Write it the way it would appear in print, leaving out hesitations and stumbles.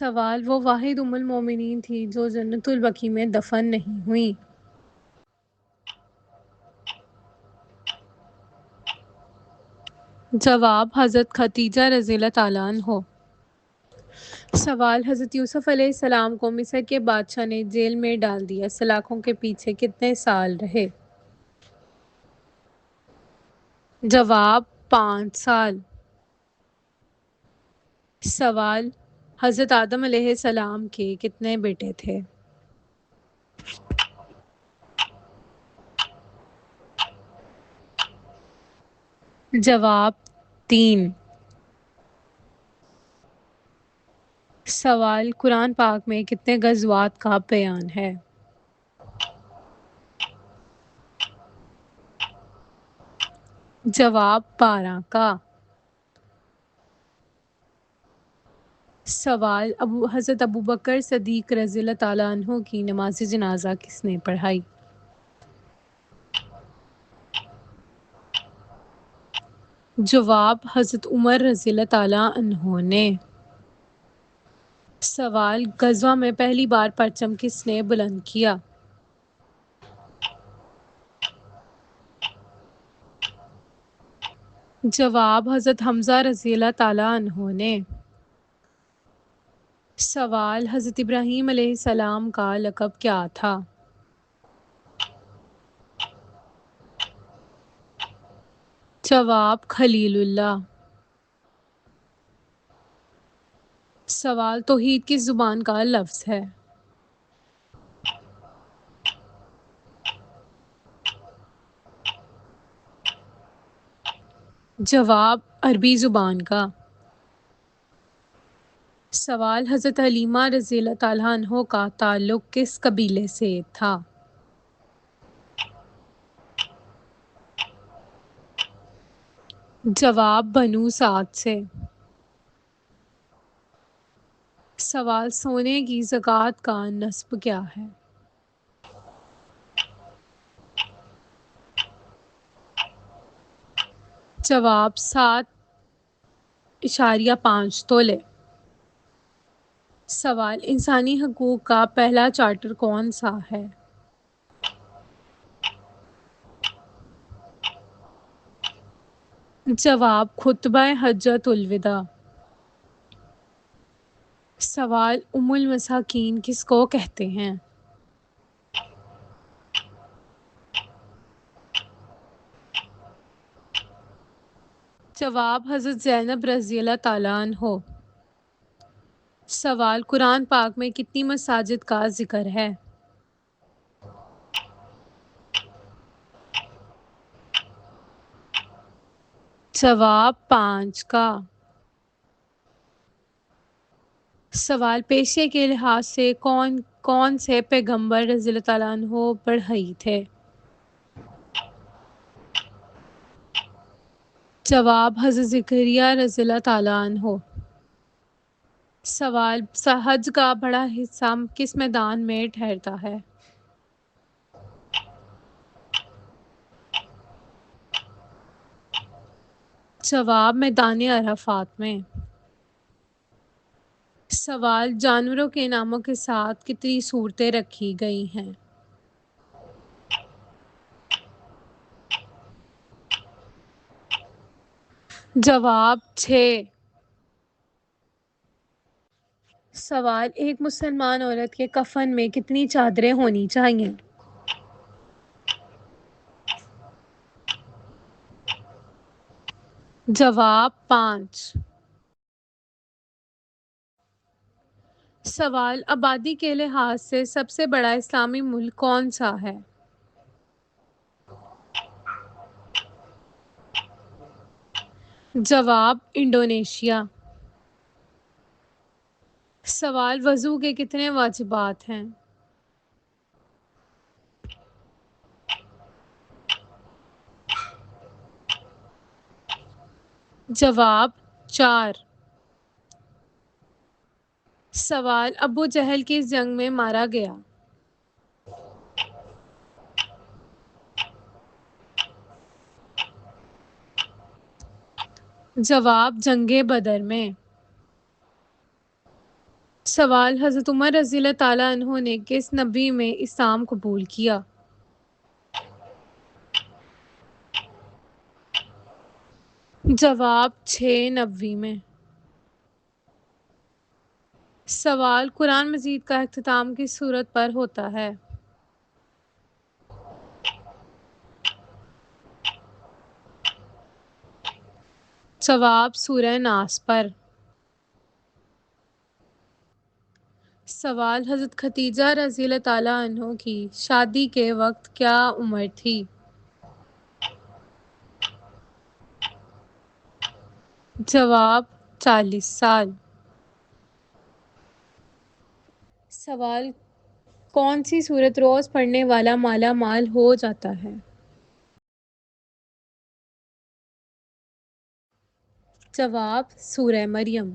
سوال: وہ واحد ام المومنین تھی جو جنت البقیع میں دفن نہیں ہوئیں۔ جواب: حضرت خدیجہ رضی اللہ تعالیٰ عنہ۔ سوال: حضرت یوسف علیہ السلام کو مصر کے بادشاہ نے جیل میں ڈال دیا، سلاخوں کے پیچھے کتنے سال رہے؟ جواب: 5 سال۔ سوال: حضرت آدم علیہ السلام کے کتنے بیٹے تھے؟ جواب: 3۔ سوال: قرآن پاک میں کتنے غزوات کا بیان ہے؟ جواب: 12 کا۔ سوال: حضرت ابوبکر صدیق رضی اللہ تعالیٰ عنہ کی نماز جنازہ کس نے پڑھائی؟ جواب: حضرت عمر رضی اللہ تعالیٰ عنہ نے۔ سوال: غزوہ میں پہلی بار پرچم کس نے بلند کیا؟ جواب: حضرت حمزہ رضی اللہ تعالیٰ عنہ نے۔ سوال: حضرت ابراہیم علیہ السلام کا لقب کیا تھا؟ جواب: خلیل اللہ۔ سوال: توحید کس زبان کا لفظ ہے؟ جواب: عربی زبان کا۔ سوال: حضرت حلیمہ رضی اللہ تعالیٰ عنہ کا تعلق کس قبیلے سے تھا؟ جواب: بنو سعد سے۔ سوال: سونے کی زکوٰۃ کا نصاب کیا ہے؟ جواب: 7.5 تولے۔ سوال: انسانی حقوق کا پہلا چارٹر کون سا ہے؟ جواب: خطبہ حجۃ الوداع۔ سوال: ام المساکین کس کو کہتے ہیں؟ جواب: حضرت زینب رضی اللہ تعالیٰ عنہ۔ سوال: قرآن پاک میں کتنی مساجد کا ذکر ہے؟ جواب: 5 کا۔ سوال: پیشے کے لحاظ سے کون سے پیغمبر رضی اللہ تعالیٰ عنہ بڑھئی تھے؟ جواب: حضرت زکریا رضی اللہ تعالیٰ عنہ۔ سوال: حج کا بڑا حصہ کس میدان میں ٹھہرتا ہے؟ جواب: میدان عرفات میں۔ سوال: جانوروں کے ناموں کے ساتھ کتنی صورتیں رکھی گئی ہیں؟ جواب: 6۔ سوال: ایک مسلمان عورت کے کفن میں کتنی چادریں ہونی چاہیے؟ جواب: 5۔ سوال: آبادی کے لحاظ سے سب سے بڑا اسلامی ملک کون سا ہے؟ جواب: انڈونیشیا۔ سوال: وضو کے کتنے واجبات ہیں؟ جواب: 4۔ سوال: ابو جہل کس جنگ میں مارا گیا؟ جواب: جنگ بدر میں۔ سوال: حضرت عمر رضی اللہ تعالیٰ عنہ نے کس نبی میں اسلام قبول کیا؟ جواب: 6 نبوی میں۔ سوال: قرآن مجید کا اختتام کس سورت پر ہوتا ہے؟ جواب: سورہ ناس پر۔ سوال: حضرت خدیجہ رضی اللہ تعالیٰ عنہ کی شادی کے وقت کیا عمر تھی؟ جواب: 40 سال۔ سوال: کون سی سورت روز پڑھنے والا مالا مال ہو جاتا ہے؟ جواب: سورہ مریم۔